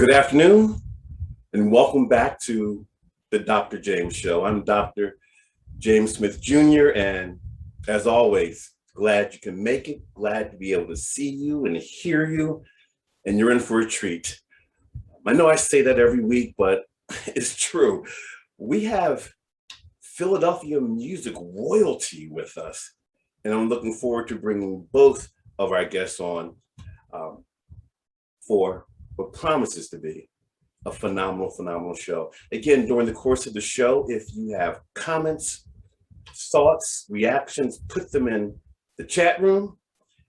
Good afternoon, and welcome back to the Dr. James Show. I'm Dr. James Smith Jr., and as always, glad you can make it, glad to be able to see you and hear you, and you're in for a treat. I know I say that every week, but it's true. We have Philadelphia music royalty with us, and I'm looking forward to bringing both of our guests on for what promises to be a phenomenal show. Again, during the course of the show, if you have comments, thoughts, reactions, put them in the chat room,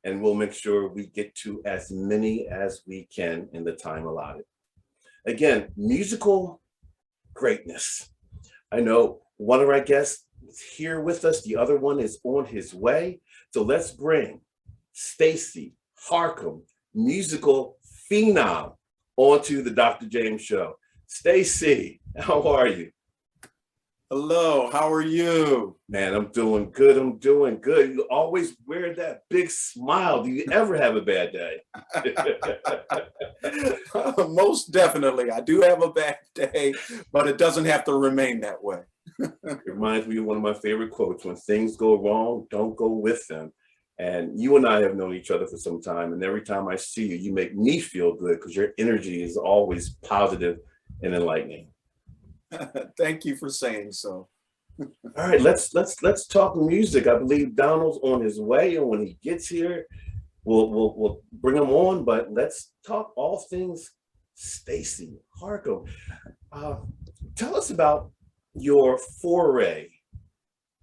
and we'll make sure we get to as many as we can in the time allotted. Again, musical greatness. I know one of our guests is here with us. The other one is on his way. So let's bring Stacy Harcum, musical phenom, onto the Dr. James Show. Stacy, how are you? Hello, how are you? Man, I'm doing good. You always wear that big smile. Do you ever have a bad day? Most definitely. I do have a bad day, but it doesn't have to remain that way. It reminds me of one of my favorite quotes: when things go wrong, don't go with them. And you and I have known each other for some time, and every time I see you, you make me feel good because your energy is always positive and enlightening. Thank you for saying so. All right, let's talk music. I believe Donald's on his way, and when he gets here, we'll bring him on. But let's talk all things Stacy Harcum. Tell us about your foray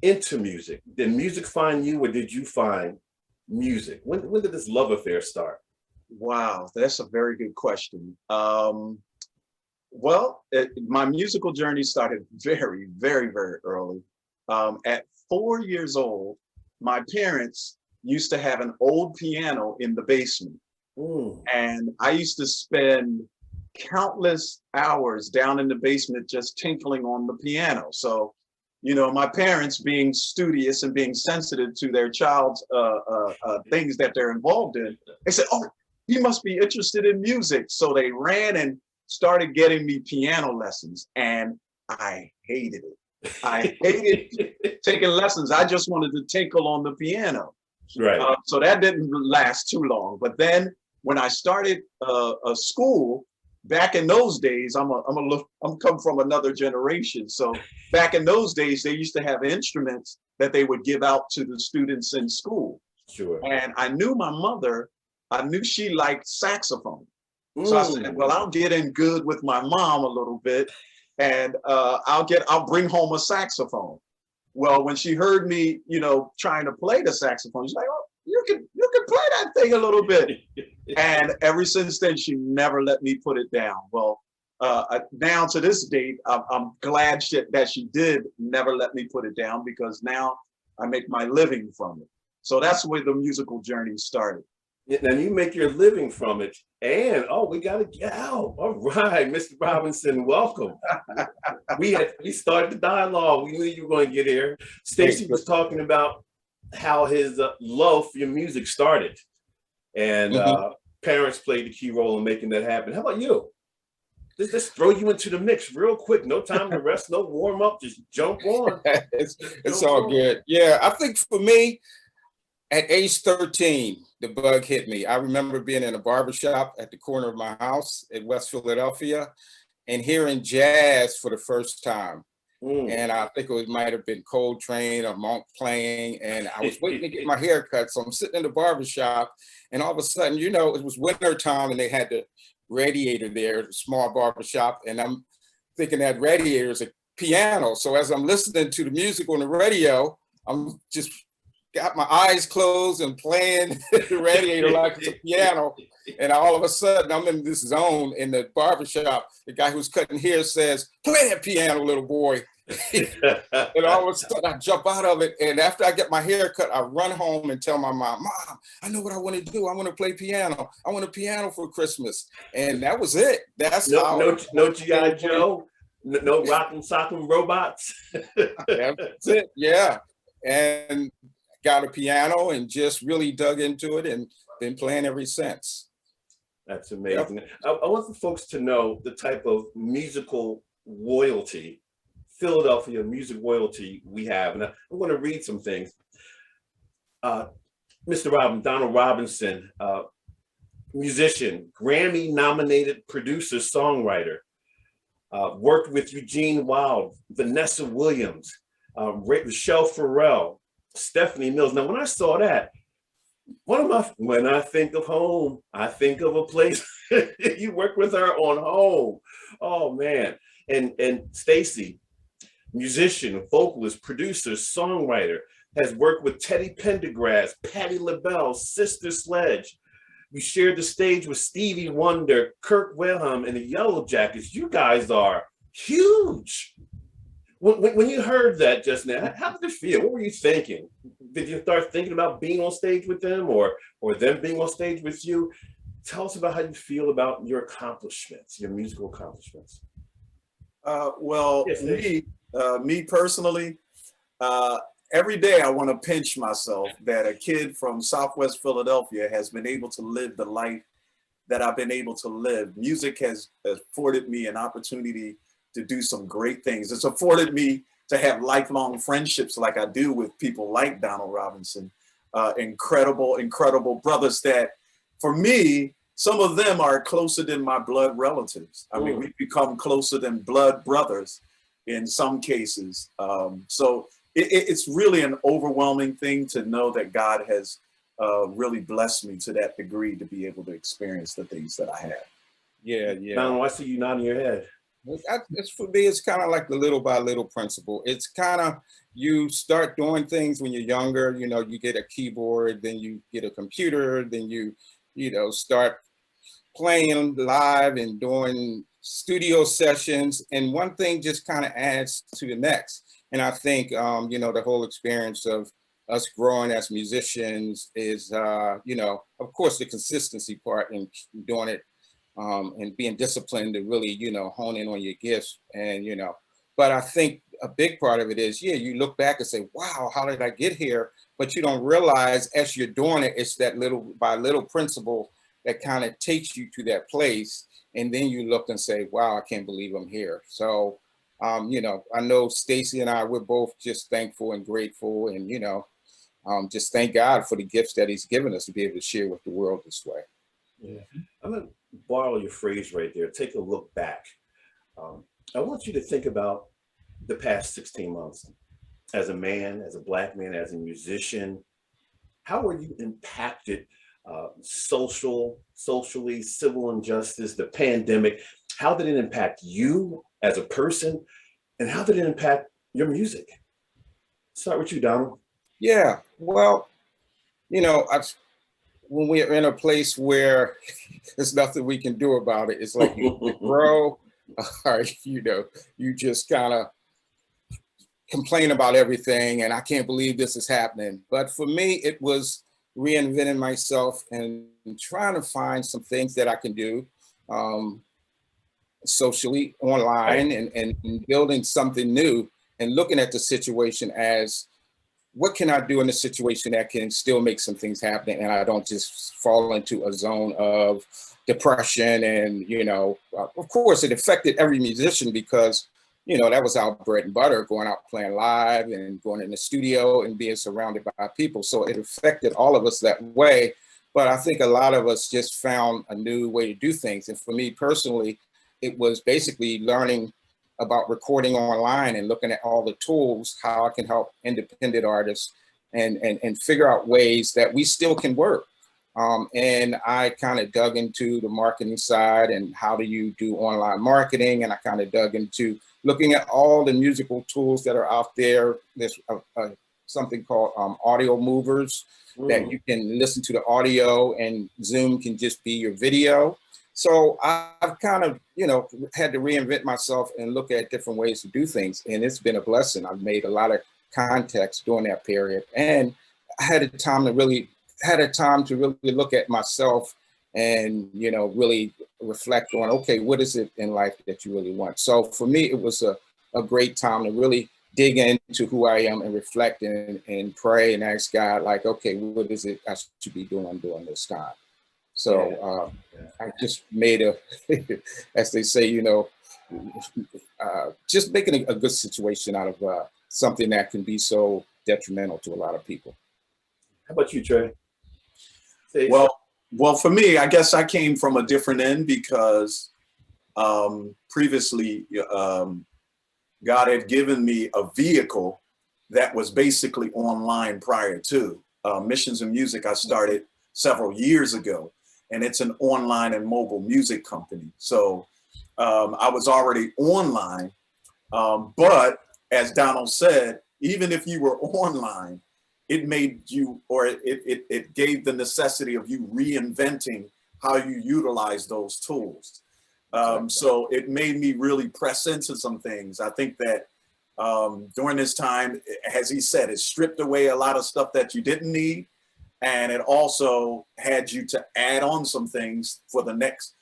into music. Did music find you, or did you find music? When did this love affair start? Wow, that's a very good question. My musical journey started very early. At 4 years old, my parents used to have an old piano in the basement. And I used to spend countless hours down in the basement just tinkling on the piano. So, you know, my parents, being studious and being sensitive to their child's things that they're involved in, they said, "Oh, he must be interested in music." So they ran and started getting me piano lessons, and I hated it. I hated taking lessons. I just wanted to tinkle on the piano. Right. So that didn't last too long. But then when I started school, back in those days, I'm come from another generation. So back in those days, they used to have instruments that they would give out to the students in school. Sure. And I knew my mother, I knew she liked saxophone. So I said, well, I'll get in good with my mom a little bit, and I'll bring home a saxophone. Well, when she heard me, you know, trying to play the saxophone, she's like, "Oh, you can play that thing a little bit." And ever since then, she never let me put it down. Well, now to this date, I'm glad that she did never let me put it down, because now I make my living from it. So that's where the musical journey started. Now you make your living from it, and we got to get out. All right, Mr. Robinson, welcome. we started the dialogue. We knew you were going to get here. Stacy was talking about how his love for your music started, and parents played the key role in making that happen. How about you? Let's throw you into the mix real quick. No time to rest, no warm up. Just jump on. It's all good. Yeah, I think for me, at age 13, the bug hit me. I remember being in a barbershop at the corner of my house in West Philadelphia and hearing jazz for the first time. And I think it might have been Coltrane or Monk playing, and I was waiting to get my hair cut. So I'm sitting in the barbershop, and all of a sudden, you know, it was winter time and they had the radiator there, the small barbershop, and I'm thinking that radiator is a piano. So as I'm listening to the music on the radio, I'm just got my eyes closed and playing the radiator like it's a piano. And all of a sudden, I'm in this zone in the barbershop. The guy who's cutting hair says, "Play that piano, little boy." And all of a sudden, I jump out of it. And after I get my hair cut, I run home and tell my mom, "Mom, I know what I want to do. I want to play piano. I want a piano for Christmas." And that was it. That's no G.I. Joe, no Rock'em Sock'em Robots. That's it. Yeah. And got a piano and just really dug into it and been playing ever since. That's amazing. I want the folks to know the type of musical loyalty, Philadelphia music loyalty we have. And I'm going to read some things. Mr. Donald Robinson, musician, Grammy nominated producer, songwriter, worked with Eugene Wilde, Vanessa Williams, Rochelle Farrell, Stephanie Mills. Now, when I saw that, when I think of home, I think of a place. You work with her on Home. Oh man. And Stacy, musician, vocalist, producer, songwriter, has worked with Teddy Pendergrass, Patti LaBelle, Sister Sledge. You shared the stage with Stevie Wonder, Kirk Whalum, and the Yellow Jackets. You guys are huge. When you heard that just now, how did it feel? What were you thinking? Did you start thinking about being on stage with them or them being on stage with you? Tell us about how you feel about your accomplishments, your musical accomplishments. Well, yes, me personally, every day I want to pinch myself that a kid from Southwest Philadelphia has been able to live the life that I've been able to live. Music has afforded me an opportunity to do some great things. It's afforded me to have lifelong friendships like I do with people like Donald Robinson, incredible, incredible brothers that, for me, some of them are closer than my blood relatives. I mean, we've become closer than blood brothers in some cases. So it's really an overwhelming thing to know that God has really blessed me to that degree to be able to experience the things that I have. Yeah, yeah. Donald, I see you nodding your head. It's for me, it's kind of like the little by little principle. It's kind of, you start doing things when you're younger, you know, you get a keyboard, then you get a computer, then you start playing live and doing studio sessions, and one thing just kind of adds to the next. And I think, the whole experience of us growing as musicians is, of course, the consistency part and doing it and being disciplined to really, hone in on your gifts. And, but I think a big part of it is, you look back and say, wow, how did I get here? But you don't realize as you're doing it, it's that little by little principle that kind of takes you to that place. And then you look and say, wow, I can't believe I'm here. So, I know Stacy and I, we're both just thankful and grateful, and, just thank God for the gifts that he's given us to be able to share with the world this way. Yeah. I'm going to borrow your phrase right there. Take a look back. I want you to think about the past 16 months as a man, as a Black man, as a musician. How were you impacted socially, civil injustice, the pandemic? How did it impact you as a person? And how did it impact your music? Start with you, Donald. Yeah, well, when we're in a place where there's nothing we can do about it, it's like you grow, or, you just kind of complain about everything and I can't believe this is happening. But for me, it was reinventing myself and trying to find some things that I can do socially, online, and building something new and looking at the situation as, what can I do in a situation that can still make some things happen and I don't just fall into a zone of depression? And, of course, it affected every musician because, that was our bread and butter, going out playing live and going in the studio and being surrounded by people. So it affected all of us that way. But I think a lot of us just found a new way to do things. And for me personally, it was basically learning about recording online and looking at all the tools, how I can help independent artists and figure out ways that we still can work. And I kind of dug into the marketing side and how do you do online marketing. And I kind of dug into looking at all the musical tools that are out there. There's something called audio movers that you can listen to the audio, and Zoom can just be your video. So I've kind of, had to reinvent myself and look at different ways to do things. And it's been a blessing. I've made a lot of contacts during that period. And I had a time to really look at myself and, really reflect on, okay, what is it in life that you really want? So for me, it was a great time to really dig into who I am and reflect and pray and ask God, like, okay, what is it I should be doing during this time? So I just made a, as they say, you know, just making a good situation out of something that can be so detrimental to a lot of people. How about you, Trey? Well, for me, I guess I came from a different end because previously God had given me a vehicle that was basically online prior to. Missions and Music I started several years ago, and it's an online and mobile music company. So I was already online, but as Donald said, even if you were online, it made you, or it gave the necessity of you reinventing how you utilize those tools. So it made me really press into some things. I think that during this time, as he said, it stripped away a lot of stuff that you didn't need. And it also had you to add on some things for the next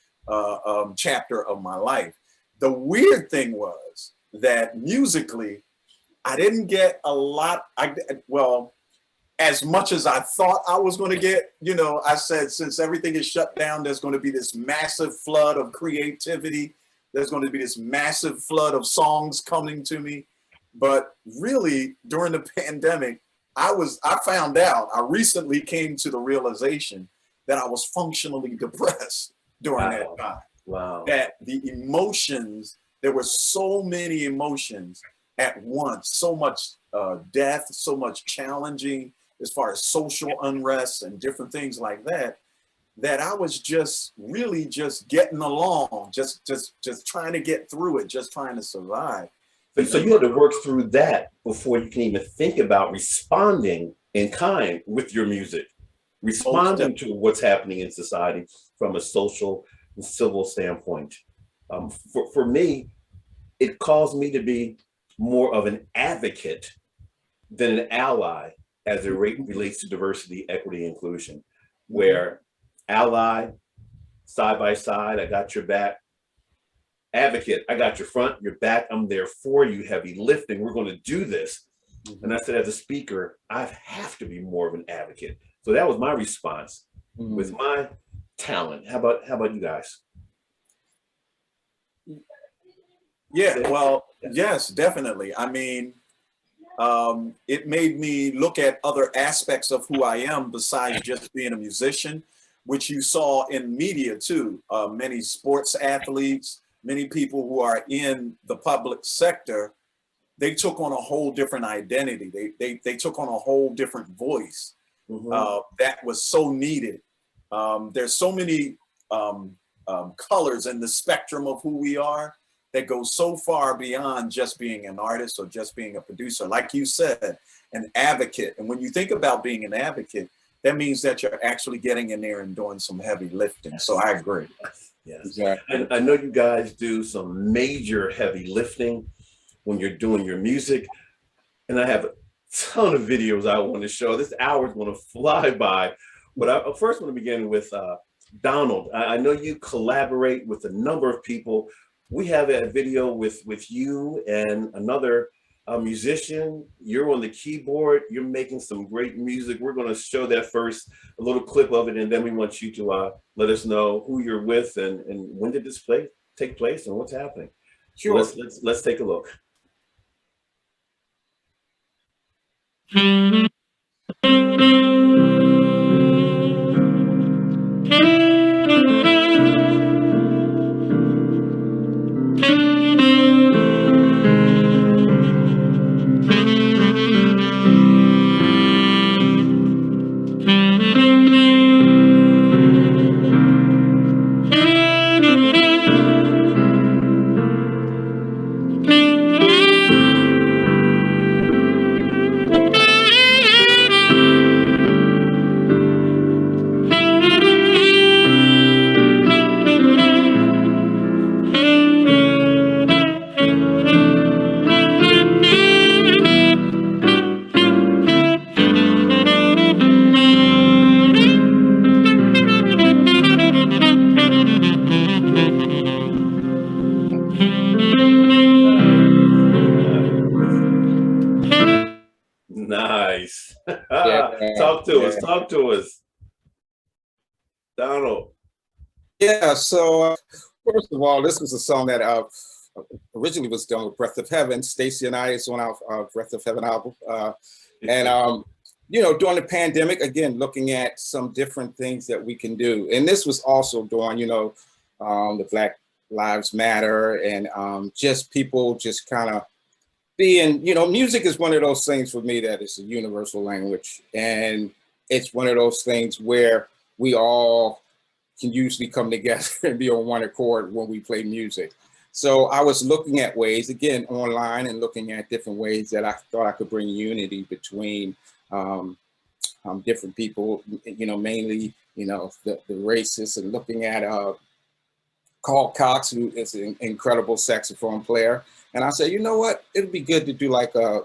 chapter of my life. The weird thing was that musically, I didn't get a lot, well, as much as I thought I was going to get. You know, I said, since everything is shut down, there's going to be this massive flood of creativity. There's going to be this massive flood of songs coming to me. But really, during the pandemic, I found out, I recently came to the realization that I was functionally depressed during that time. Wow. That the emotions, there were so many emotions at once, so much death, so much challenging as far as social unrest and different things like that, that I was just really just getting along, just trying to get through it, just trying to survive. So you had to work through that before you can even think about responding in kind with your music, responding to what's happening in society from a social and civil standpoint. For me, it caused me to be more of an advocate than an ally as it relates to diversity, equity, inclusion, where ally, side by side, I got your back. Advocate, I got your front, your back, I'm there for you, heavy lifting, we're going to do this. And I said, as a speaker, I have to be more of an advocate. So that was my response with my talent. How about you guys? Yeah, well, yes, definitely. I mean, it made me look at other aspects of who I am besides just being a musician, which you saw in media too. Many sports athletes, many people who are in the public sector, they took on a whole different identity. They took on a whole different voice that was so needed. There's so many colors in the spectrum of who we are that goes so far beyond just being an artist or just being a producer. Like you said, an advocate. And when you think about being an advocate, that means that you're actually getting in there and doing some heavy lifting. So I agree. Yes. Exactly. And I know you guys do some major heavy lifting when you're doing your music. And I have a ton of videos I want to show. This hour is going to fly by. But I first want to begin with Donald. I know you collaborate with a number of people. We have a video with you and another musician. You're on the keyboard. You're making some great music. We're going to show that first, a little clip of it, and then we want you to let us know who you're with and when did this take place and what's happening. Sure. So let's take a look. Nice. Yeah, Talk to us. Donald. Yeah, so first of all, this was a song that originally was done with Breath of Heaven. Stacy and I is on our Breath of Heaven album. And you know, during the pandemic, again, looking at some different things that we can do. And this was also during, you know, the Black Lives Matter and just people just kind of being, you know, music is one of those things for me that is a universal language. And it's one of those things where we all can usually come together and be on one accord when we play music. So I was looking at ways, again, online and looking at different ways that I thought I could bring unity between different people, you know, mainly, you know, the racists, and looking at Carl Cox, who is an incredible saxophone player. And I said, you know what, it'd be good to do like a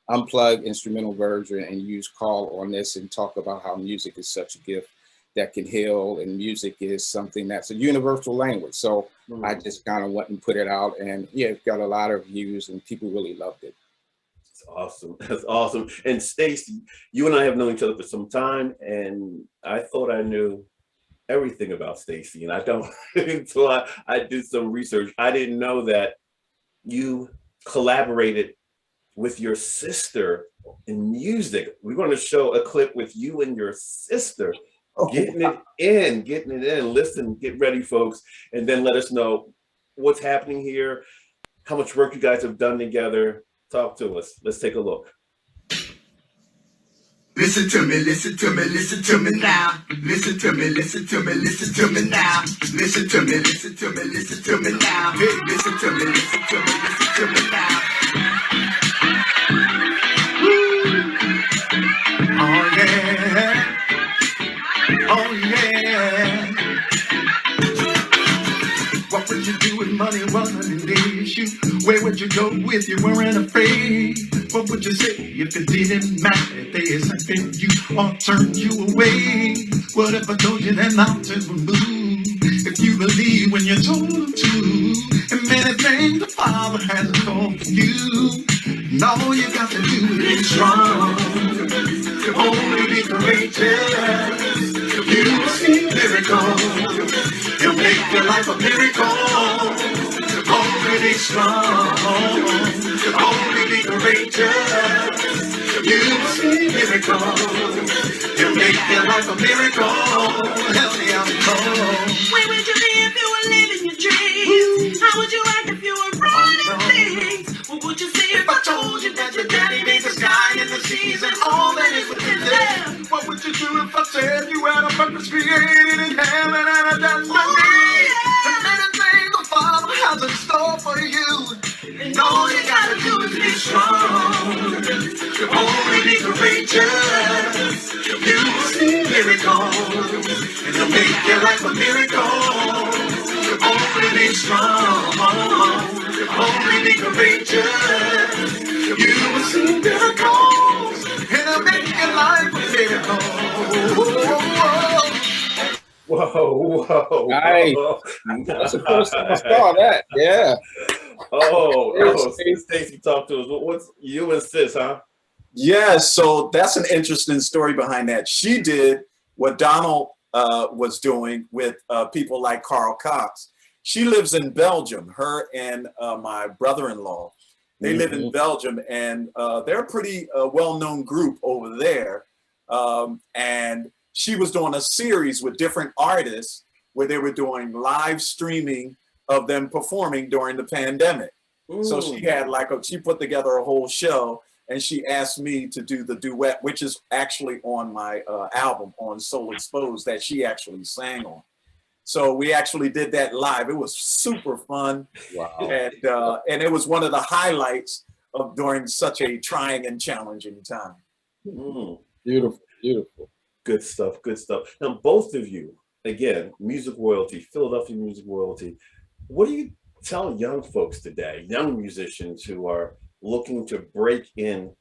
unplugged instrumental version and use Carl on this and talk about how music is such a gift that can heal, and music is something that's a universal language. So I just kind of went and put it out, and yeah, it got a lot of views and people really loved it. That's awesome. That's awesome. And Stacey, you and I have known each other for some time, and I thought I knew everything about Stacey, and I don't until I did some research. I didn't know that you collaborated with your sister in music. We're going to show a clip with you and your sister. Getting it in. Listen, get ready, folks, and then let us know what's happening here, how much work you guys have done together. Talk to us. Let's take a look. Listen to me, listen to me, listen to me now. Listen to me, listen to me, listen to me now. Listen to me, listen to me, listen to me now. Hey, listen to me, listen to me, listen to me now. Woo. Oh yeah. Oh yeah. What would you do if money wasn't an issue? Where would you go if you weren't afraid? What would you say if it didn't matter if they accepted you or turned you away? What if I told you that mountains would move if you believe when you're told them to? And many things the Father has told you. And all you got to do is be strong. Only be courageous. You will see miracles. He'll make your life a miracle. Only be strong. Only be courageous. You will see miracles. He'll make your life a miracle. Help me out, Nicole. Where would you be if you were living your dreams? How would you act if you were running things? What would you say if I told you that your daddy made the sky and the seas and all that is within them? What would you do if I said you had a purpose created in heaven and a destiny? And many things the Father has in store for you. And all you gotta do is be strong. Only be courageous. You will see miracles. And they'll make your life a miracle. Only be strong. Only be courageous. You will see miracles. And they'll make your life a miracle. Whoa. Nice. That's the first time I saw that. Yeah. Stacey, talk to us. What's you and sis, huh? Yeah, so that's an interesting story behind that. She did what Donald was doing with people like Carl Cox. She lives in Belgium, her and my brother-in-law. They live in Belgium, and they're a pretty well-known group over there. And she was doing a series with different artists where they were doing live streaming of them performing during the pandemic. So she had she put together a whole show, and she asked me to do the duet, which is actually on my album on Soul Exposed that she actually sang on. So we actually did that live. It was super fun. Wow. And it was one of the highlights of during such a trying and challenging time. Beautiful, beautiful. Good stuff, good stuff. Now, both of you, again, music royalty, Philadelphia music royalty. What do you tell young folks today, young musicians who are looking to break in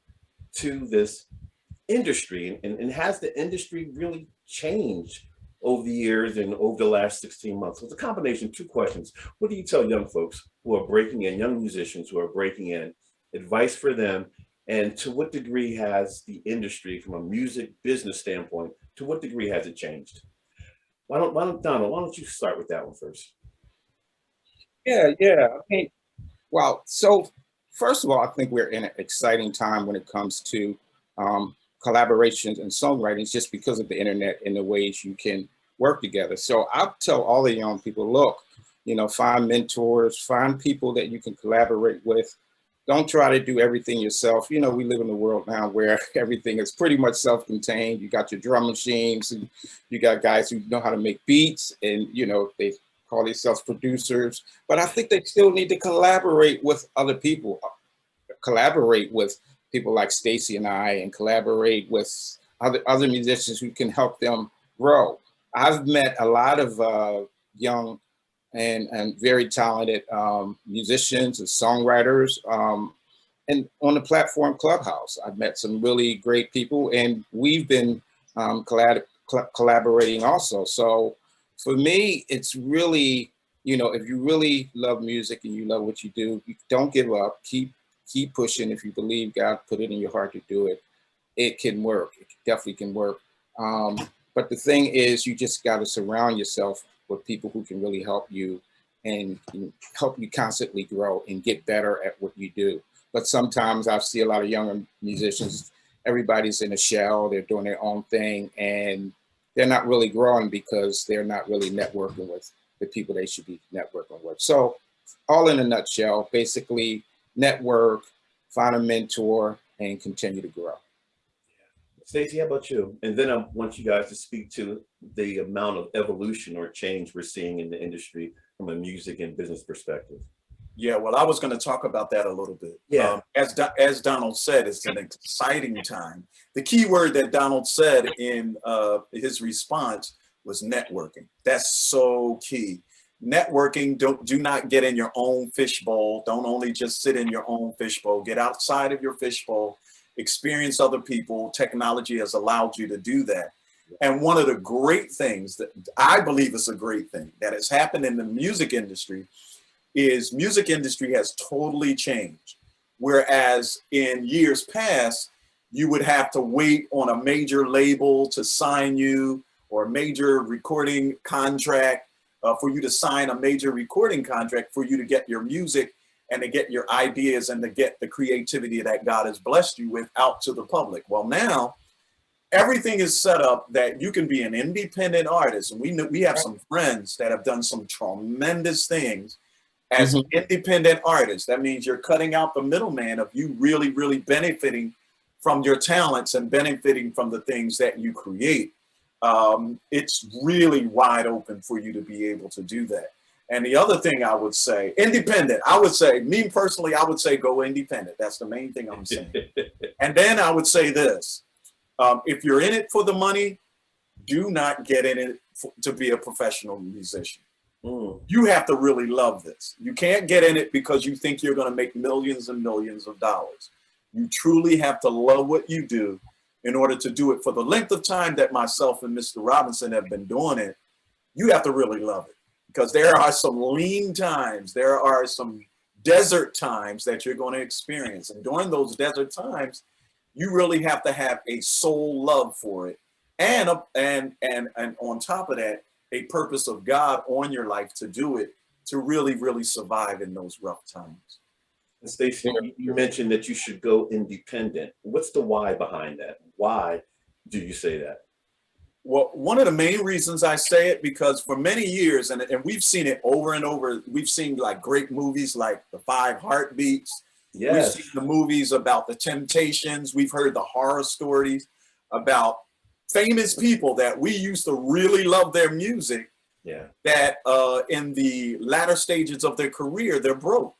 to this industry? And has the industry really changed over the years and over the last 16 months? So it's a combination of two questions. What do you tell young folks who are breaking in, young musicians who are breaking in, advice for them? And to what degree has the industry, from a music business standpoint, to what degree has it changed? Donald, why don't you start with that one first? Yeah, yeah. I mean, well, so first of all, I think we're in an exciting time when it comes to collaborations and songwriting, just because of the internet and the ways you can work together. So I tell all the young people, look, find mentors, find people that you can collaborate with. Don't try to do everything yourself. We live in a world now where everything is pretty much self-contained. You got your drum machines, and you got guys who know how to make beats, and they call themselves producers. But I think they still need to collaborate with other people, collaborate with people like Stacy and I, and collaborate with other musicians who can help them grow. I've met a lot of young and very talented musicians and songwriters. And on the platform Clubhouse, I've met some really great people, and we've been collaborating also. So for me, it's really, if you really love music and you love what you do, you don't give up. Keep pushing. If you believe God put it in your heart to do it, it can work. It definitely can work. But the thing is, you just got to surround yourself with people who can really help you and help you constantly grow and get better at what you do. But sometimes I see a lot of younger musicians, everybody's in a shell, they're doing their own thing, and they're not really growing because they're not really networking with the people they should be networking with. So all in a nutshell, basically network, find a mentor, and continue to grow. Stacey, how about you? And then I want you guys to speak to the amount of evolution or change we're seeing in the industry from a music and business perspective. Yeah, well, I was going to talk about that a little bit. Yeah. As Donald said, it's an exciting time. The key word that Donald said in his response was networking. That's so key. Networking, do not get in your own fishbowl. Don't only just sit in your own fishbowl. Get outside of your fishbowl. Experience other people. Technology has allowed you to do that. And one of the great things that I believe is a great thing that has happened in the music industry is music industry has totally changed. Whereas in years past, you would have to wait on a major label to sign you, or a major recording contract for you to sign a major recording contract for you to get your music and to get your ideas and to get the creativity that God has blessed you with out to the public. Well, now everything is set up that you can be an independent artist. And we have some friends that have done some tremendous things as independent artists. That means you're cutting out the middleman of you really, really benefiting from your talents and benefiting from the things that you create. It's really wide open for you to be able to do that. And the other thing I would say, independent, I would say, me personally, I would say go independent. That's the main thing I'm saying. And then I would say this, if you're in it for the money, do not get in it to be a professional musician. You have to really love this. You can't get in it because you think you're going to make millions and millions of dollars. You truly have to love what you do in order to do it for the length of time that myself and Mr. Robinson have been doing it. You have to really love it, because there are some lean times, there are some desert times that you're going to experience. And during those desert times, you really have to have a soul love for it. And on top of that, a purpose of God on your life to do it, to really, really survive in those rough times. And Stacey, you mentioned that you should go independent. What's the why behind that? Why do you say that? Well, one of the main reasons I say it, because for many years, and we've seen it over and over, we've seen like great movies like The Five Heartbeats. Yes. We've seen the movies about the Temptations. We've heard the horror stories about famous people that we used to really love their music. Yeah. That in the latter stages of their career, they're broke.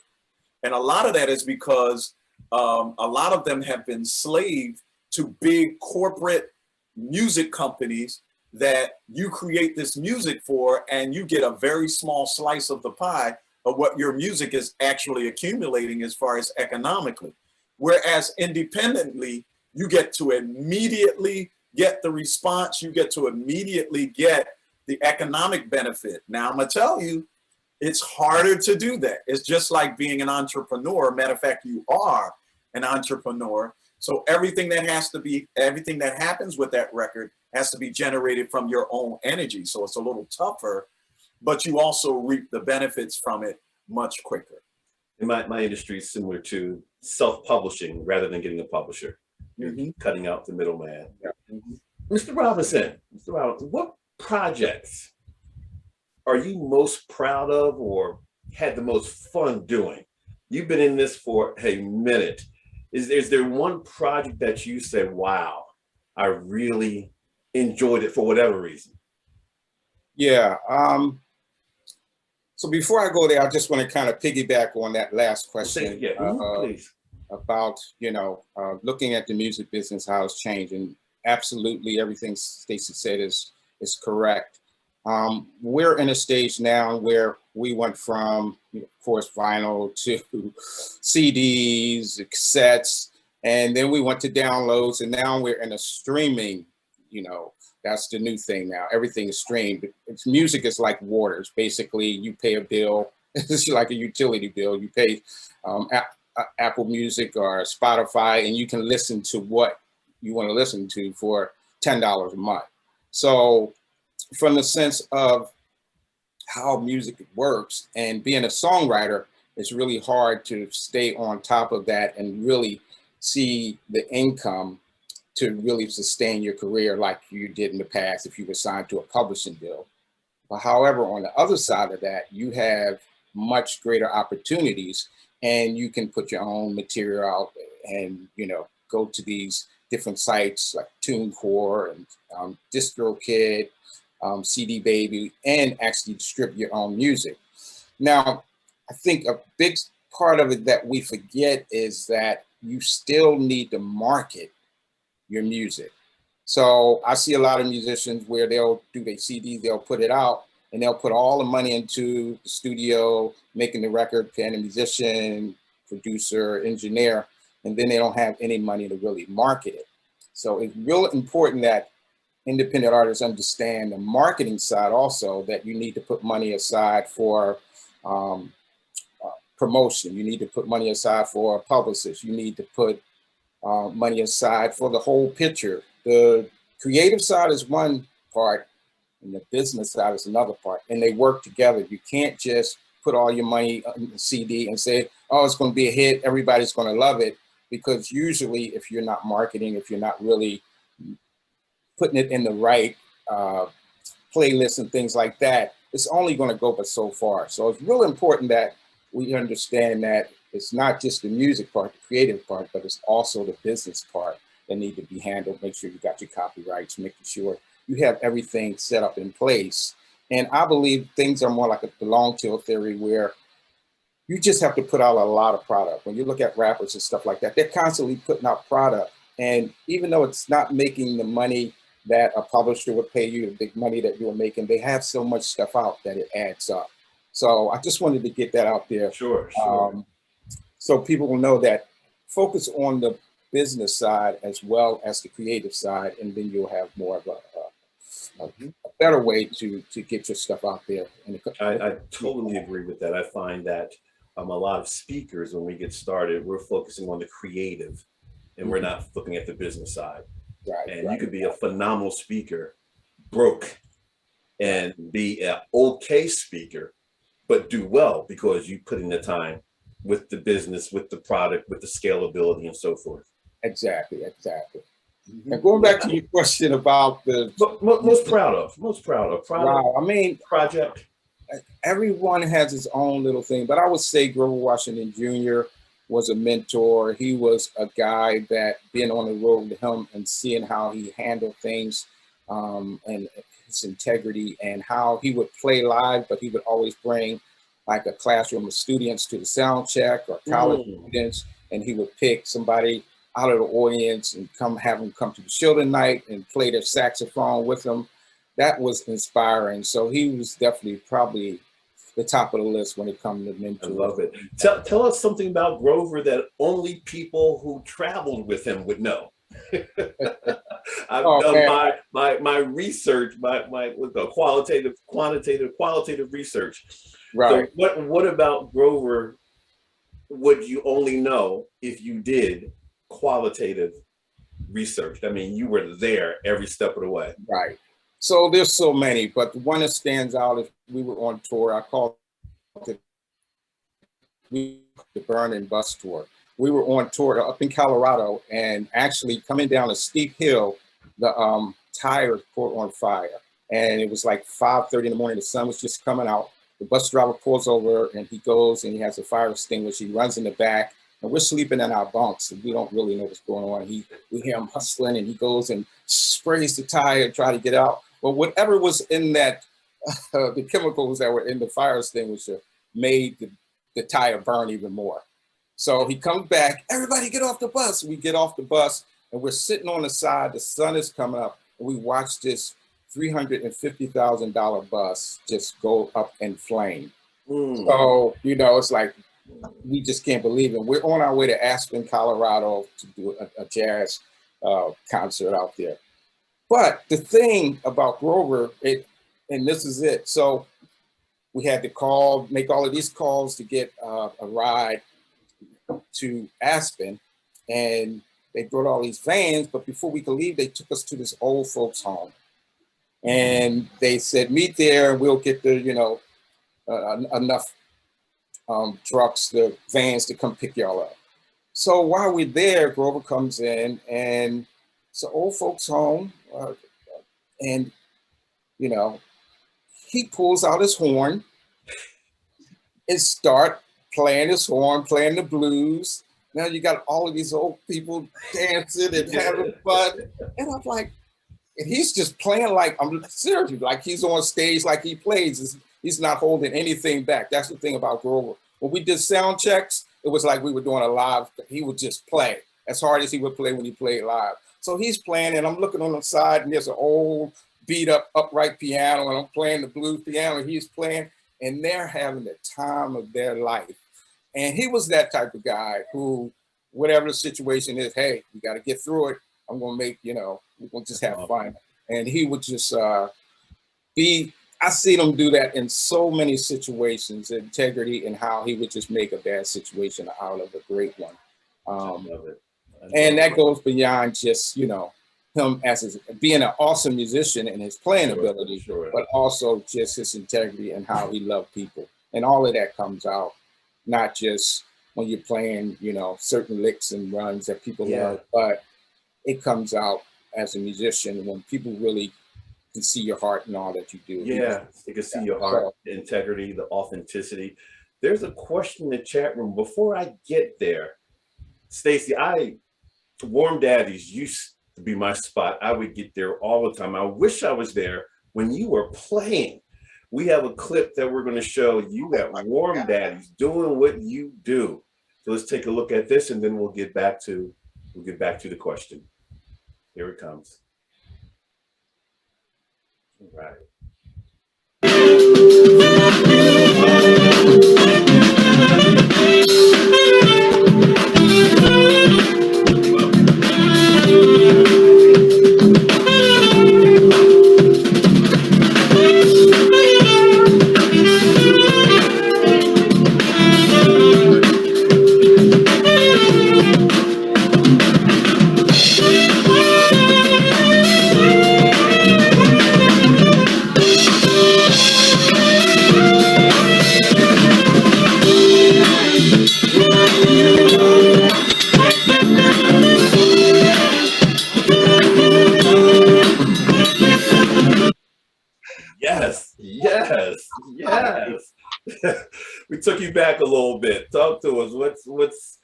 And a lot of that is because a lot of them have been slave to big corporate music companies that you create this music for, and you get a very small slice of the pie of what your music is actually accumulating as far as economically. Whereas independently, you get to immediately get the response, you get to immediately get the economic benefit. Now, I'm gonna tell you, it's harder to do that. It's just like being an entrepreneur. Matter of fact, you are an entrepreneur. So everything that happens with that record has to be generated from your own energy. So it's a little tougher, but you also reap the benefits from it much quicker. In my industry is similar to self-publishing rather than getting a publisher. You're cutting out the middleman. Yeah. Mr. Robinson, what projects are you most proud of or had the most fun doing? You've been in this for a minute. Is there one project that you say, wow, I really enjoyed it for whatever reason? Yeah. So before I go there, I just want to kind of piggyback on that last question. Please. About, looking at the music business, how it's changing. Absolutely, everything Stacey said is correct. We're in a stage now where we went from, of course, vinyl to CDs, cassettes, and then we went to downloads, and now we're in a streaming, that's the new thing now. Everything is streamed. Music is like water. It's basically, you pay a bill. It's like a utility bill. You pay Apple Music or Spotify, and you can listen to what you want to listen to for $10 a month. So from the sense of how music works and being a songwriter, it's really hard to stay on top of that and really see the income to really sustain your career like you did in the past if you were signed to a publishing deal. But however, on the other side of that, you have much greater opportunities, and you can put your own material out and, go to these different sites like TuneCore and DistroKid, CD Baby, and actually distribute your own music. Now, I think a big part of it that we forget is that you still need to market your music. So I see a lot of musicians where they'll do their CD, they'll put it out, and they'll put all the money into the studio, making the record, paying a musician, producer, engineer, and then they don't have any money to really market it. So it's real important that independent artists understand the marketing side also, that you need to put money aside for promotion. You need to put money aside for a publicist. You need to put money aside for the whole picture. The creative side is one part, and the business side is another part, and they work together. You can't just put all your money on the CD and say, oh, it's going to be a hit, everybody's going to love it, because usually if you're not marketing, if you're not really putting it in the right playlists and things like that, it's only going to go but so far. So it's really important that we understand that it's not just the music part, the creative part, but it's also the business part that need to be handled. Make sure you got your copyrights, making sure you have everything set up in place. And I believe things are more like the long tail theory, where you just have to put out a lot of product. When you look at rappers and stuff like that, they're constantly putting out product. And even though it's not making the money that a publisher would pay you, the big money that you were making, they have so much stuff out that it adds up. So I just wanted to get that out there. Sure. So people will know that focus on the business side as well as the creative side, and then you'll have more of a better way to get your stuff out there. I totally agree with that. I find that a lot of speakers, when we get started, we're focusing on the creative and we're not looking at the business side. You could be a phenomenal speaker, broke, and be an okay speaker, but do well because you put in the time with the business, with the product, with the scalability and so forth. Exactly. And going back to your question about the most proud of wow, I mean, project. Everyone has his own little thing, but I would say Grover Washington Jr. was a mentor. He was a guy that being on the road with him and seeing how he handled things, and his integrity, and how he would play live, but he would always bring like a classroom of students to the sound check, or college students, and he would pick somebody out of the audience and have them come to the children night and play their saxophone with them. That was inspiring. So he was definitely probably the top of the list when it comes to mentors. I love it. Tell us something about Grover that only people who traveled with him would know. I've done my research, my qualitative research. Right. So what about Grover would you only know if you did qualitative research. I mean, you were there every step of the way. Right. So there's so many, but the one that stands out is we were on tour. I call it the Burn and Bus Tour. We were on tour up in Colorado, and actually coming down a steep hill, the tires caught on fire. And it was like 5:30 in the morning. The sun was just coming out. The bus driver pulls over and he goes and he has a fire extinguisher. He runs in the back, and we're sleeping in our bunks and we don't really know what's going on. We hear him hustling, and he goes and sprays the tire, try to get out. But whatever was in that, the chemicals that were in the fire extinguisher made the tire burn even more. So he comes back, everybody get off the bus. We get off the bus and we're sitting on the side, the sun is coming up, and we watch this $350,000 bus just go up in flame. So, you know, it's like, we just can't believe it. We're on our way to Aspen, Colorado to do a jazz concert out there. But the thing about Grover, and this is it. So we had to make all of these calls to get a ride to Aspen, and they brought all these vans, but before we could leave, they took us to this old folks home. And they said, meet there, and we'll get the, you know, enough trucks, the vans to come pick y'all up. So while we're there, Grover comes in, and it's an old folks home, and, you know, he pulls out his horn and start playing his horn, playing the blues. Now you got all of these old people dancing and having fun. And I'm like, and he's just playing like, I'm serious, like he's on stage, like he plays. He's not holding anything back. That's the thing about Grover. When we did sound checks, it was like we were doing a live. He would just play as hard as he would play when he played live. So he's playing, and I'm looking on the side, and there's an old beat up upright piano, and I'm playing the blues piano, and he's playing, and they're having the time of their life. And he was that type of guy who, whatever the situation is, hey, we got to get through it. I'm going to make, you know, we're going to just have fun. And he would just I seen him do that in so many situations, integrity, and how he would just make a bad situation out of a great one. And that goes beyond just, you know, him as being an awesome musician and his playing ability, but also just his integrity and how he loved people. And all of that comes out, not just when you're playing, you know, certain licks and runs that people love, but it comes out as a musician when people really can see your heart and all that you do. Yeah, they can see your heart, the integrity, the authenticity. There's a question in the chat room. Before I get there, Stacey, Warm Daddies used to be my spot. I would get there all the time. I wish I was there when you were playing. We have a clip that we're going to show you at Warm Daddies doing what you do. So let's take a look at this, and then we'll get back to the question. Here it comes. All right. Yes. We took you back a little bit. Talk to us. What's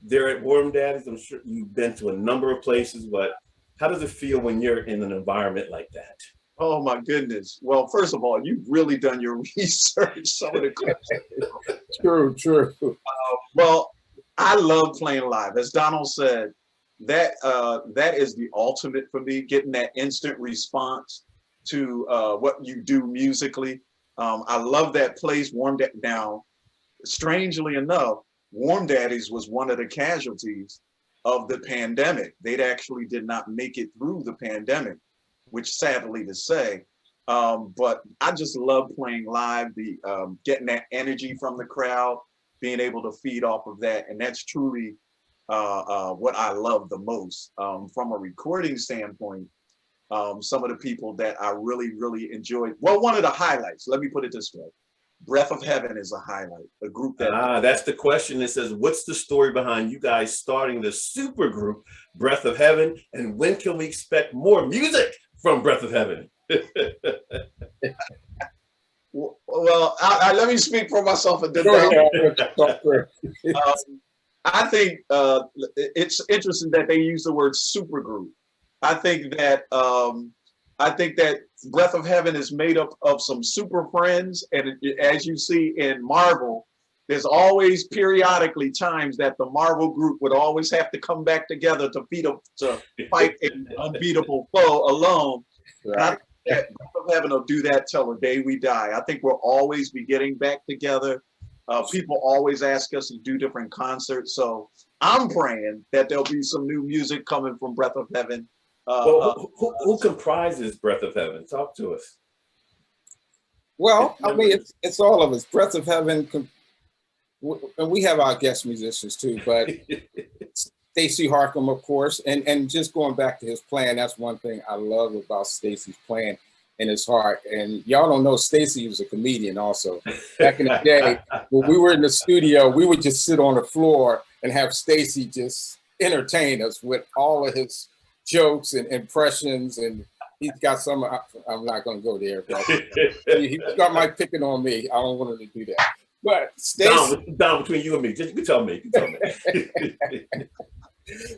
there at Warm Daddies? I'm sure you've been to a number of places, but how does it feel when you're in an environment like that? Oh my goodness. Well, first of all, you've really done your research. Some of the questions. True. Well, I love playing live. As Donald said, that is the ultimate for me, getting that instant response to what you do musically. I love that place, Warm Daddies. Now, strangely enough, Warm Daddies was one of the casualties of the pandemic. They actually did not make it through the pandemic, which sadly to say, but I just love playing live, getting that energy from the crowd, being able to feed off of that. And that's truly what I love the most. From a recording standpoint, some of the people that I really, really enjoyed. Well, one of the highlights, let me put it this way. Breath of Heaven is a highlight, a group that. That's the question. It says, what's the story behind you guys starting the super group, Breath of Heaven? And when can we expect more music from Breath of Heaven? Well, let me speak for myself and then I think it's interesting that they use the word supergroup. I think that Breath of Heaven is made up of some super friends, and as you see in Marvel, there's always periodically times that the Marvel group would always have to come back together to fight an unbeatable foe alone. Right. Breath of Heaven will do that till the day we die. I think we'll always be getting back together. People always ask us to do different concerts, so I'm praying that there'll be some new music coming from Breath of Heaven. Who comprises Breath of Heaven? Talk to us. Well, I mean, it's all of us. Breath of Heaven, and we have our guest musicians too, but Stacey Harcum, of course, and just going back to his playing, that's one thing I love about Stacey's playing in his heart. And y'all don't know, Stacey was a comedian also. Back in the day, when we were in the studio, we would just sit on the floor and have Stacey just entertain us with all of his jokes and impressions. And he's got some, I'm not going to go there, but he might picking on me. I don't want him to do that. But Stacey, down between you and me, just you tell me.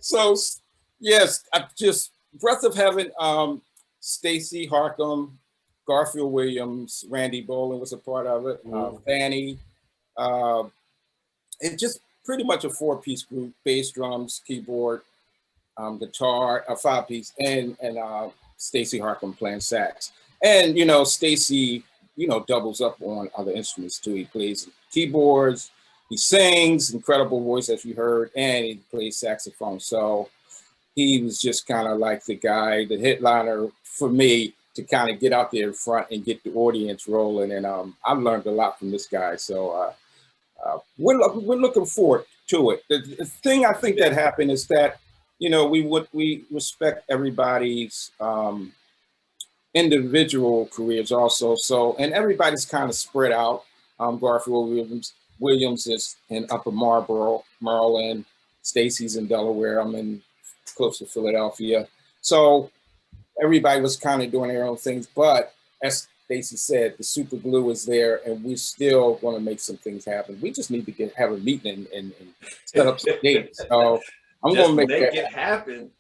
So yes, Breath of Heaven, Stacey Harcum, Garfield Williams, Randy Bolin was a part of it, Fanny. It's just pretty much a 4-piece group: bass, drums, keyboard, guitar, a 5-piece, and Stacey Harcum playing sax. And Stacey, doubles up on other instruments too. He plays keyboards, he sings, incredible voice as you heard, and he plays saxophone. So he was just kind of like the guy, the headliner for me to kind of get out there in front and get the audience rolling. And I've learned a lot from this guy. So we're looking forward to it. The thing I think that happened is that, we respect everybody's individual careers also. So, and everybody's kind of spread out. Garfield Williams is in Upper Marlboro, Maryland. Stacey's in Delaware. I'm in close to Philadelphia. So everybody was kind of doing their own things, but as Stacey said, the super glue is there, and we're still going to make some things happen. We just need to have a meeting and set up some dates. So I'm going to make it happen.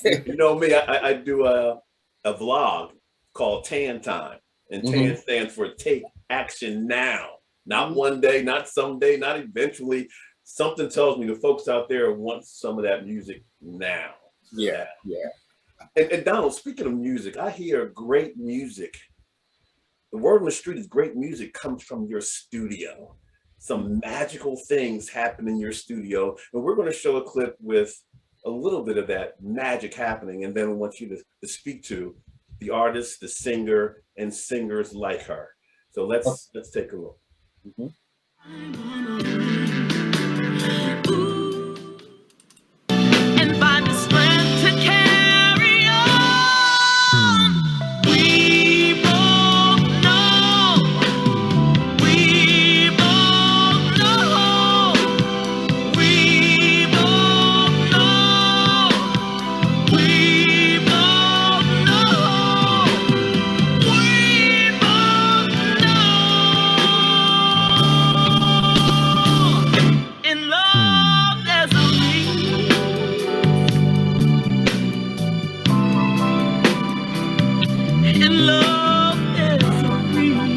You know me, I do a vlog called Tan Time, and Tan stands for Take Action Now. Not one day, not someday, not eventually. Something tells me the folks out there want some of that music now. Yeah. And Donald, speaking of music, I hear great music. The word on the street is great music comes from your studio. Some magical things happen in your studio. And we're going to show a clip with a little bit of that magic happening. And then I want you to speak to the artist, the singer, and singers like her. So let's take a look. And find the strength to carry on. We both know. We both know. We both know. We both know. We both know. In love, there's a reason. In love, there's a reason.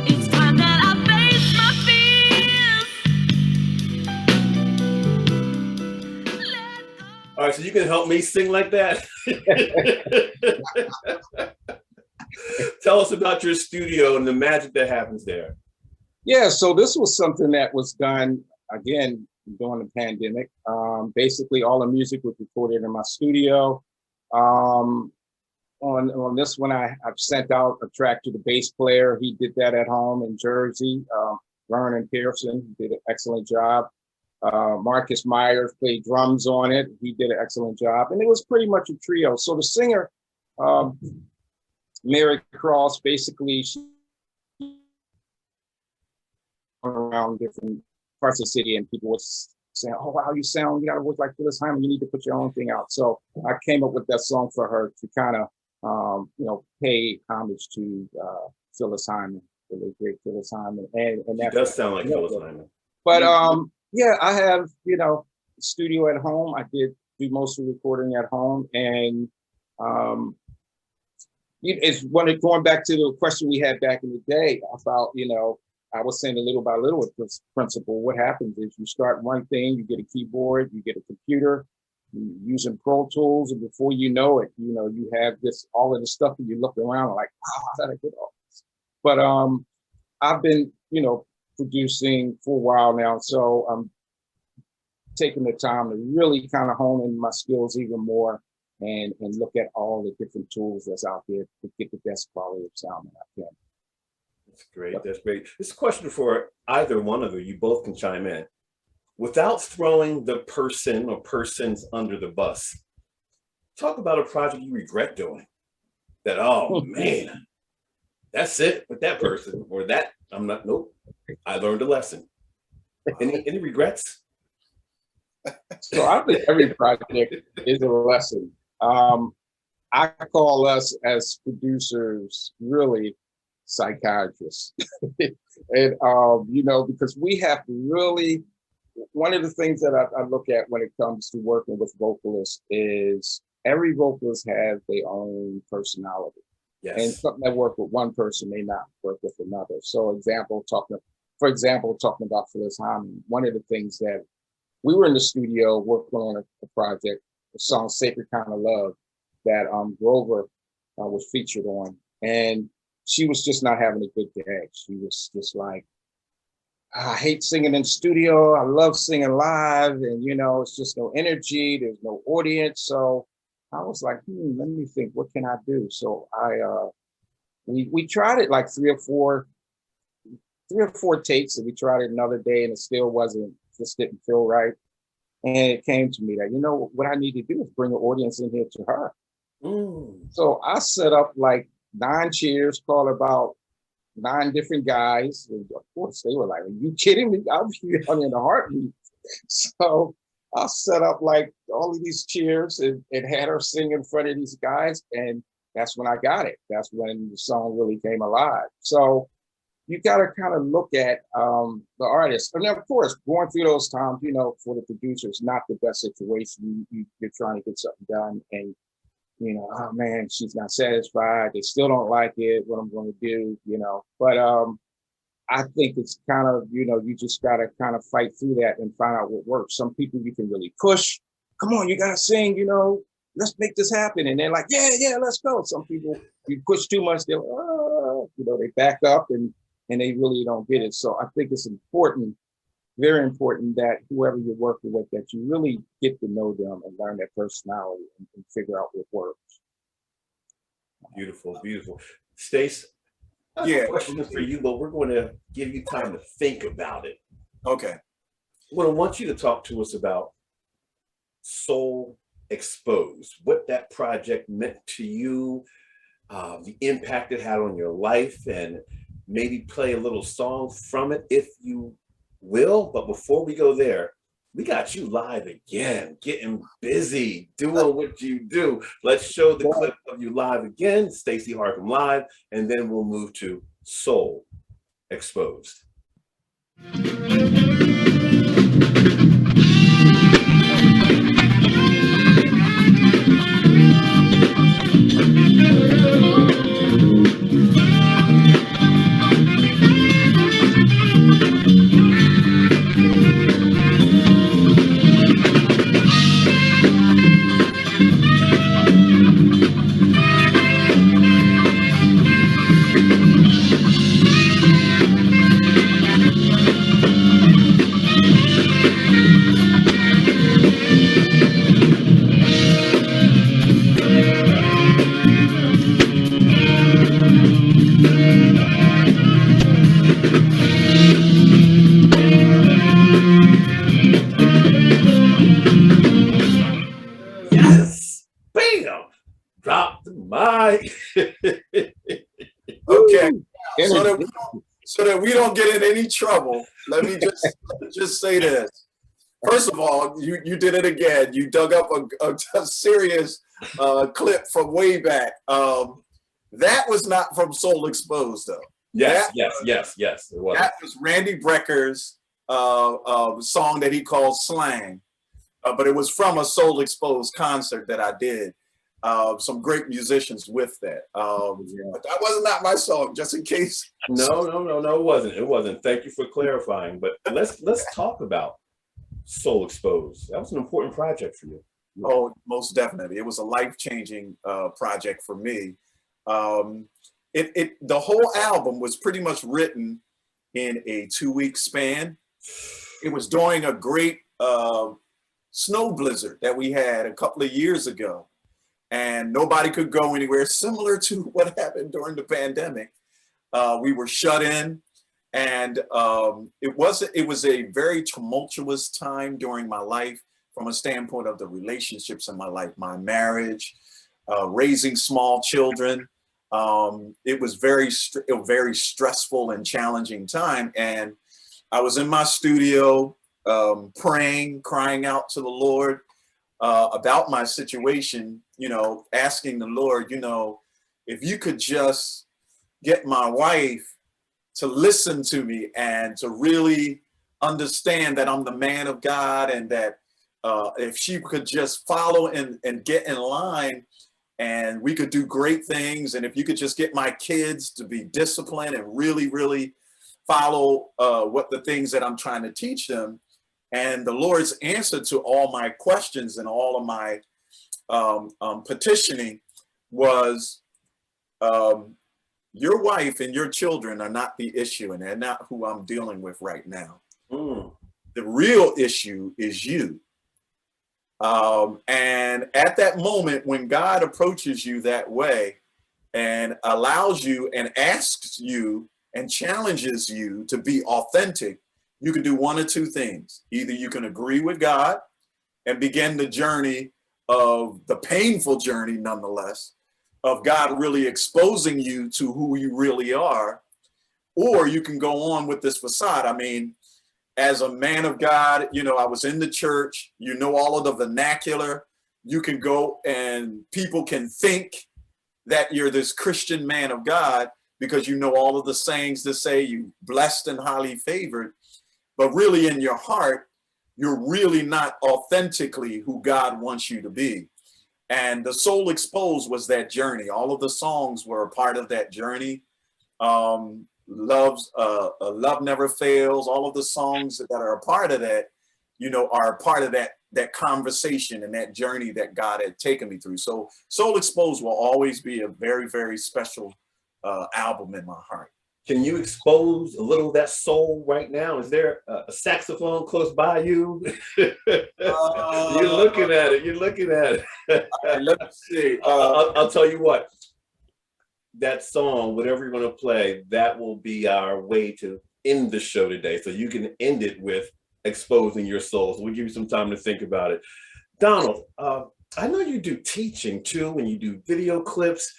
Each time that I face my fears, let go. All right, so you can help me sing like that? Tell us about your studio and the magic that happens there. Yeah, so this was something that was done, again, during the pandemic. Basically, all the music was recorded in my studio. And on this one, I've sent out a track to the bass player. He did that at home in Jersey. Vernon Pearson did an excellent job. Marcus Myers played drums on it. He did an excellent job. And it was pretty much a trio. So the singer, Mary Cross, basically she around different parts of the city, and people would say, "Oh, wow, you sound, you gotta work like Phyllis Hyman, you need to put your own thing out." So I came up with that song for her to kind of pay homage to Phyllis Hyman, the great Phyllis Hyman. And It does sound like Phyllis Hyman. But yeah, I have, studio at home. I did do most of the recording at home. And it's going back to the question we had back in the day about, I was saying a little by little with this principle. What happens is you start one thing, you get a keyboard, you get a computer, you're using Pro Tools, and before you know it, you have all of the stuff, and you look around and like, wow, how did I get all this? But I've been, producing for a while now, so I'm taking the time to really kind of hone in my skills even more and look at all the different tools that's out there to get the best quality of sound that I can. That's great. That's great. This is a question for either one of you. You both can chime in. Without throwing the person or persons under the bus, talk about a project you regret doing. That, oh man, that's it with that person or that. Nope. I learned a lesson. Any regrets? So I think every project is a lesson. I call us as producers really psychiatrists. And, because we have to really, one of the things that I look at when it comes to working with vocalists is every vocalist has their own personality. Yes. And something that works with one person may not work with another. So for example, talking about Phyllis Hyman, one of the things that we were in the studio working on a project, the song Sacred Kind of Love, that Grover was featured on. And she was just not having a good day. She was just like, I hate singing in studio. I love singing live. And, it's just no energy. There's no audience. So I was like, let me think, what can I do? So we tried it like three or four takes, and we tried it another day, and it still just didn't feel right. And it came to me that, what I need to do is bring an audience in here to her. So I set up like 9 chairs, called about 9 different guys. And of course, they were like, are you kidding me? I'll be on in a heartbeat. So I set up like all of these chairs and had her sing in front of these guys. And that's when I got it. That's when the song really came alive. So you got to kind of look at the artist. And of course, going through those times, for the producers, not the best situation. You're trying to get something done and, oh man, she's not satisfied. They still don't like it. What I'm going to do, But I think it's kind of, you just got to kind of fight through that and find out what works. Some people you can really push. Come on, you got to sing, let's make this happen. And they're like, yeah, let's go. Some people, you push too much, they're like, oh, they back up and they really don't get it. So I think it's important, very important that whoever you're working with, that you really get to know them and learn their personality and figure out what works. Beautiful, beautiful. Stace, Yeah. question is for you, but we're going to give you time to think about it. Okay. I want you to talk to us about Soul Exposed, what that project meant to you, the impact it had on your life, and maybe play a little song from it if you will. But before we go there, we got you live again, getting busy, doing what you do. Let's show the clip of you live again, Stacey Harcum live, and then we'll move to Soul Exposed. Bye. Okay. So that we don't get in any trouble, let me just say this. First of all, you did it again. You dug up a serious clip from way back. That was not from Soul Exposed, though. Yes. It was. That was Randy Brecker's song that he called Slang. But it was from a Soul Exposed concert that I did. Some great musicians with that. But that was not my song, just in case. No, it wasn't. It wasn't. Thank you for clarifying. But let's talk about Soul Exposed. That was an important project for you. Oh, most definitely. It was a life-changing project for me. The whole album was pretty much written in a 2-week span. It was during a great snow blizzard that we had a couple of years ago. And nobody could go anywhere, similar to what happened during the pandemic. We were shut in, and it was a very tumultuous time during my life from a standpoint of the relationships in my life, my marriage, raising small children. It was a very stressful and challenging time. And I was in my studio praying, crying out to the Lord about my situation, asking the Lord, if you could just get my wife to listen to me and to really understand that I'm the man of God, and that if she could just follow and get in line, and we could do great things. And if you could just get my kids to be disciplined and really, really follow what the things that I'm trying to teach them. And the Lord's answer to all my questions and all of my petitioning was, your wife and your children are not the issue, and they're not who I'm dealing with right now. The real issue is you. And at that moment, when God approaches you that way and allows you and asks you and challenges you to be authentic, you can do one or two things. Either you can agree with God and begin the journey of the painful journey, nonetheless, of God really exposing you to who you really are, or you can go on with this facade. I mean, as a man of God, I was in the church, all of the vernacular. You can go and people can think that you're this Christian man of God because all of the sayings that say you blessed and highly favored. But really in your heart, you're really not authentically who God wants you to be. And the Soul Exposed was that journey. All of the songs were a part of that journey. Love Never Fails. All of the songs that are a part of that, are a part of that conversation and that journey that God had taken me through. So Soul Exposed will always be a very, very special album in my heart. Can you expose a little of that soul right now? Is there a saxophone close by you? You're looking at it. Let me see. I'll tell you what. That song, whatever you're going to play, that will be our way to end the show today. So you can end it with exposing your soul. So we'll give you some time to think about it. Donald, I know you do teaching too, and you do video clips.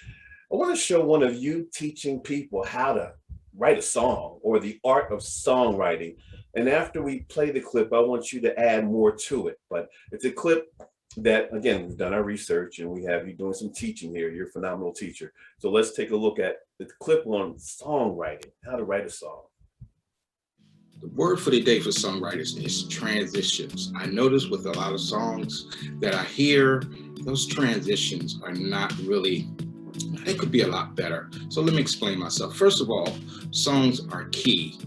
I want to show one of you teaching people how to write a song, or the art of songwriting. And after we play the clip, I want you to add more to it. But it's a clip that, again, we've done our research and we have you doing some teaching here. You're a phenomenal teacher. So let's take a look at the clip on songwriting, how to write a song. The word for the day for songwriters is transitions. I notice with a lot of songs that I hear, those transitions are not really, they could be a lot better. So let me explain myself. First of all, songs are key.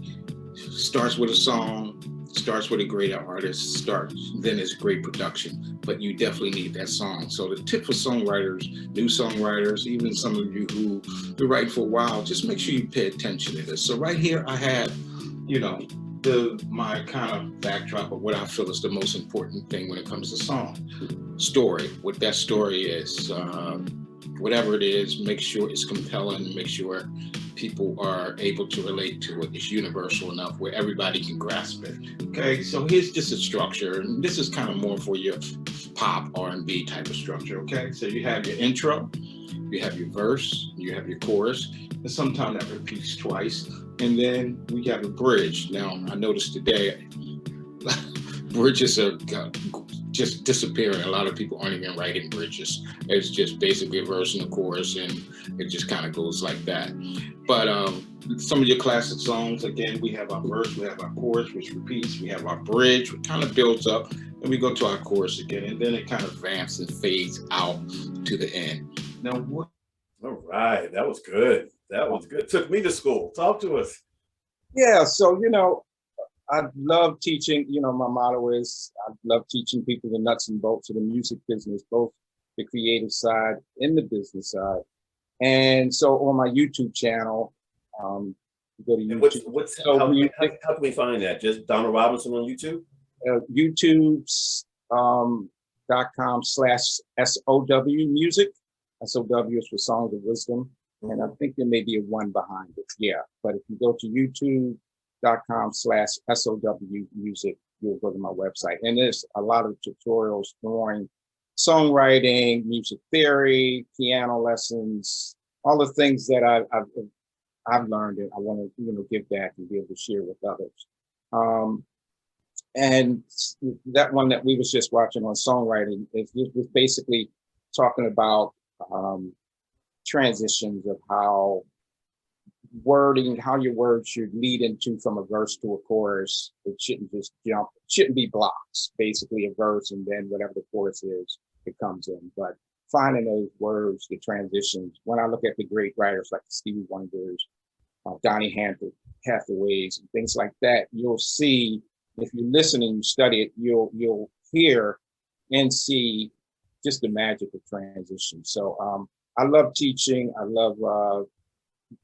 Starts with a song, starts with a great artist, then it's great production, but you definitely need that song. So the tip for songwriters, new songwriters, even some of you who been writing for a while, just make sure you pay attention to this. So right here I have, my kind of backdrop of what I feel is the most important thing when it comes to song. Story, what that story is. Whatever it is, make sure it's compelling, make sure people are able to relate to it. It's universal enough where everybody can grasp it. Okay, so here's just a structure, and this is kind of more for your pop R&B type of structure. Okay, so you have your intro, you have your verse, you have your chorus, and sometimes that repeats twice, and then we have a bridge. Now I noticed today bridges are just disappearing. A lot of people aren't even writing bridges. It's just basically a verse and a chorus, and it just kind of goes like that. But some of your classic songs, again, we have our verse, we have our chorus, which repeats, we have our bridge, which kind of builds up, and we go to our chorus again, and then it kind of vamps and fades out to the end. Now, what? All right, that was good. That was good. Took me to school. Talk to us. Yeah, so, I love teaching. My motto is I love teaching people the nuts and bolts of the music business, both the creative side and the business side. And so on my YouTube channel, you go to YouTube. How can we find that? Just Donald Robinson on YouTube? YouTube.com/SOW music. SOW is for Songs of Wisdom. And I think there may be a one behind it. Yeah. But if you go to YouTube.com/SOW music, you'll go to my website. And there's a lot of tutorials on songwriting, music theory, piano lessons, all the things that I've learned and I want to give back and be able to share with others. And that one that we was just watching on songwriting was basically talking about transitions of how your words should lead into from a verse to a chorus. It shouldn't just jump, it shouldn't be blocks, basically a verse and then whatever the chorus is, it comes in. But finding those words, the transitions, when I look at the great writers like Stevie Wonders, Donny Hathaways, and things like that, you'll see, if you listen and you study it, you'll hear and see just the magic of transition. So I love teaching.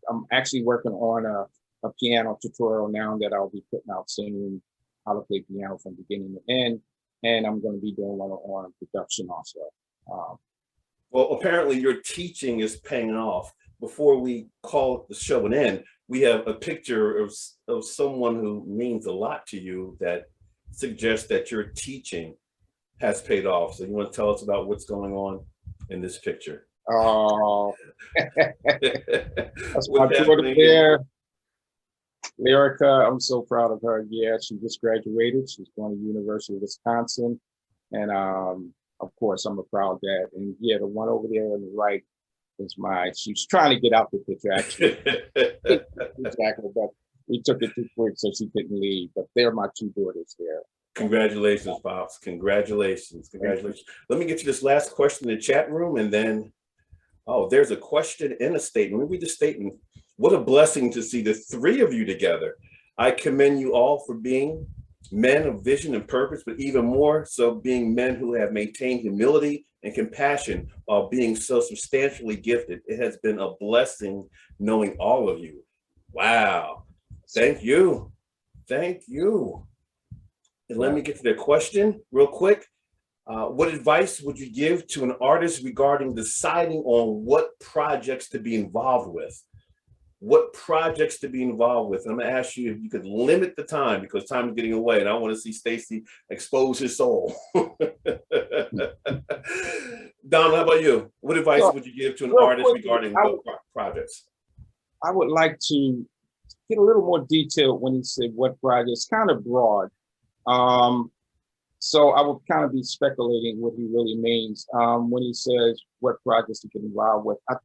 I'm actually working on a piano tutorial now that I'll be putting out soon. How to play piano from beginning to end. And I'm going to be doing one on production also. Well, apparently your teaching is paying off. Before we call the show an end, we have a picture of someone who means a lot to you that suggests that your teaching has paid off. So you want to tell us about what's going on in this picture? Oh, that's my daughter there. Lyrica, I'm so proud of her. Yeah, she just graduated. She's going to University of Wisconsin. And of course, I'm a proud dad. And yeah, the one over there on the right is she's trying to get out the picture, actually. Exactly, but we took it too quick, so she couldn't leave. But they're my two daughters there. Congratulations, Pops. Congratulations. Congratulations. Let me get you this last question in the chat room, and then, there's a question and a statement. Let me read the statement. What a blessing to see the three of you together. I commend you all for being men of vision and purpose, but even more so being men who have maintained humility and compassion while being so substantially gifted. It has been a blessing knowing all of you. Wow. Thank you. Thank you. And let me get to the question real quick. What advice would you give to an artist regarding deciding on what projects to be involved with? What projects to be involved with? I'm gonna ask you if you could limit the time because time is getting away and I want to see Stacey expose his soul. Donald, how about you? What advice would you give to an artist regarding what projects? I would like to get a little more detailed when he said what projects, kind of broad. So I would kind of be speculating what he really means when he says what projects to get involved with. I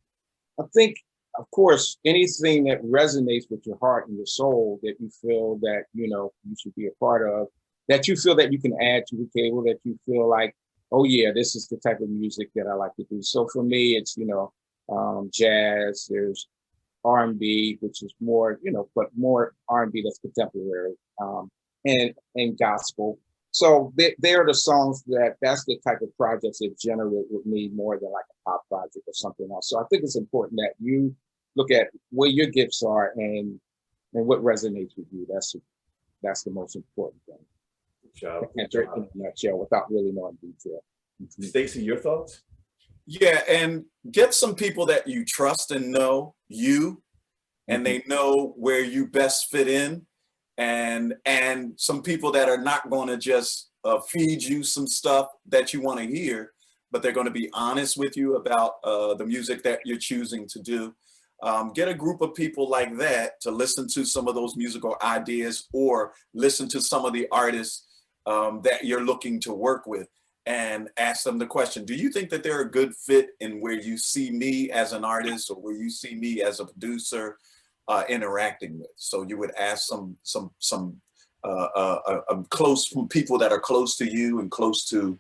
think, of course, anything that resonates with your heart and your soul that you feel that, you should be a part of, that you feel that you can add to the table, that you feel like, oh yeah, this is the type of music that I like to do. So for me, it's, jazz, there's R&B, which is more, but more R&B that's contemporary, and gospel. So they are the songs that's the type of projects that generate with me more than like a pop project or something else. So I think it's important that you look at where your gifts are and what resonates with you. That's the most important thing. Good job. I can't in a nutshell without really knowing detail. Stacey, your thoughts? Yeah, and get some people that you trust and know you, and they know where you best fit in. And some people that are not going to just feed you some stuff that you want to hear, but they're going to be honest with you about the music that you're choosing to do. Get a group of people like that to listen to some of those musical ideas, or listen to some of the artists that you're looking to work with, and ask them the question, do you think that they're a good fit in where you see me as an artist, or where you see me as a producer interacting with? So you would ask some close from people that are close to you and close to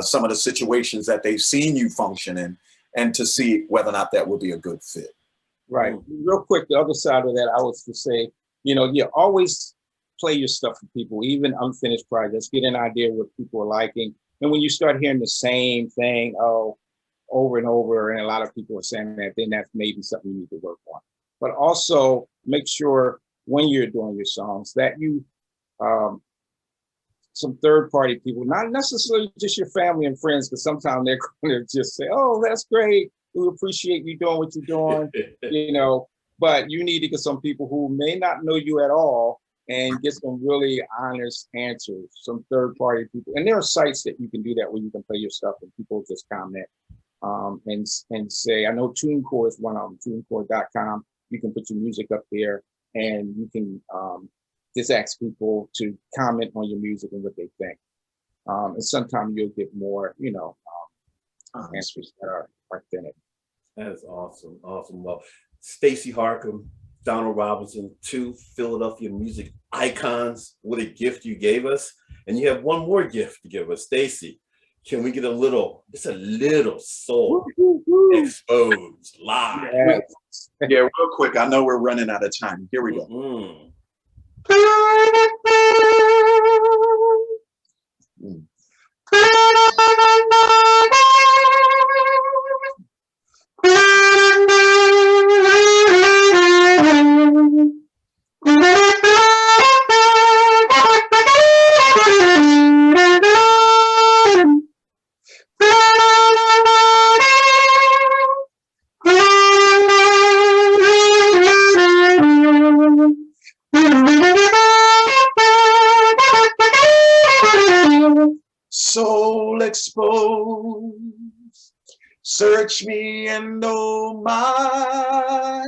some of the situations that they've seen you function in, and to see whether or not that would be a good fit. Right. Real quick, the other side of that, I was to say, you know, you always play your stuff for people, even unfinished projects, get an idea what people are liking. And when you start hearing the same thing, over and over, and a lot of people are saying that, then that's maybe something you need to work on. But also make sure when you're doing your songs that you, some third-party people, not necessarily just your family and friends, because sometimes they're going to just say, oh, that's great, we appreciate you doing what you're doing, you know, but you need to get some people who may not know you at all and get some really honest answers, some third-party people. And there are sites that you can do that where you can play your stuff and people just comment and say, I know TuneCore is one of them, tunecore.com. You can put your music up there, and you can just ask people to comment on your music and what they think. And sometimes you'll get more, you know, answers that are authentic. That is awesome. Awesome. Well, Stacey Harcum, Donald Robinson, two Philadelphia music icons. What a gift you gave us. And you have one more gift to give us. Stacey, can we get a little soul exposed live? Yes. Yeah, real quick. I know we're running out of time. Here we go. Soul exposed, search me and know my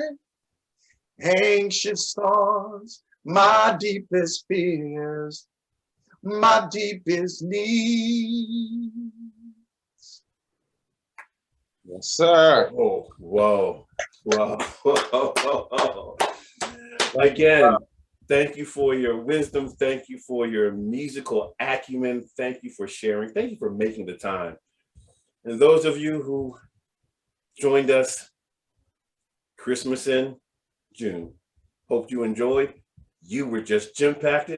anxious thoughts, my deepest fears, my deepest needs. Yes, sir. Oh, whoa, whoa, whoa. Again, thank you for your wisdom. Thank you for your musical acumen. Thank you for sharing. Thank you for making the time. And those of you who joined us Christmas in June, hope you enjoyed. You were just Jim-packed.